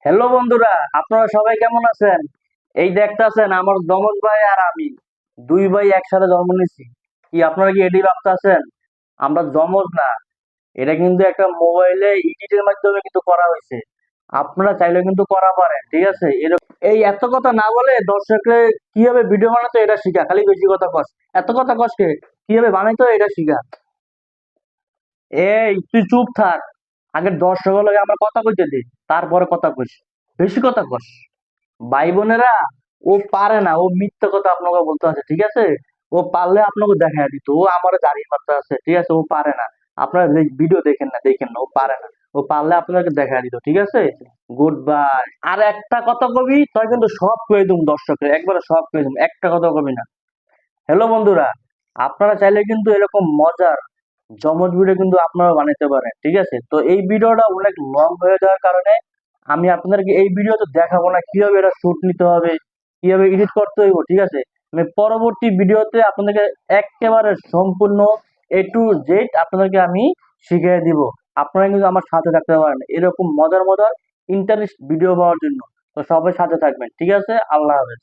Hello বন্ধুরা, আপনারা সবাই কেমন আছেন? এই দেখতাছেন আমার যমজ ভাই আর আমি দুই ভাই একসাথে জন্ম নিছি। কি আপনারা কি এটি ভাবতাছেন আমরা যমজ না? এটা কিন্তু একটা মোবাইলে এডিটের মাধ্যমে কিন্তু করা হয়েছে। আপনারা চাইলে কিন্তু করা পারেন, ঠিক আছে? এই এত কথা না বলে দর্শকরা কিভাবে ভিডিও বানাতো এটা শিখা, খালি বেশি কথা কস। এত কথা কসকে কিভাবে বানাইতো এটা শিখা। এই তুই চুপ থাক, আগে দর্শকের লগে আমার কথা কইতে দে, তারপরে কথা কইস। বেশি কথা কস। ভাই বোনেরা, ও পারে না, ও মিথ্যা কথা আপনাকে বলতে আছে, ঠিক আছে? ও পারলে আপনাকে দেখা দিত, ও আমার দাঁড়িয়ে মারতে আছে, ঠিক আছে? ও পারে না। আপনারা ভিডিও দেখেন না, ও পারে না। ও পারলে আপনাকে দেখা দিত, ঠিক আছে? Good bye. আর একটা কথা কবি তাই কিন্তু সব কয়ে দিম, দর্শকের একবারে সব কয়ে দিম, একটা কথা কবি না। হ্যালো বন্ধুরা, আপনারা চাইলে কিন্তু এরকম মজার জমজ ভিডিও কিন্তু আপনারা বানাতে পারেন, ঠিক আছে? তো এই ভিডিওটা অনেক লং হয়ে যাওয়ার কারণে আমি আপনাদেরকে এই ভিডিওতে দেখাবো না কিভাবে এটা শুট নিতে হবে, কিভাবে এডিট করতে হইব, ঠিক আছে? আমি পরবর্তী ভিডিওতে আপনাদেরকে একেবারে সম্পূর্ণ A to Z আপনাদেরকে আমি শিখিয়ে দিব। আপনারা কিন্তু আমার সাথে থাকতে পারেন এরকম মজার মজার ইন্টারেস্ট ভিডিও পাওয়ার জন্য। তো সবাই সাথে থাকবেন, ঠিক আছে? আল্লাহ হাফেজ।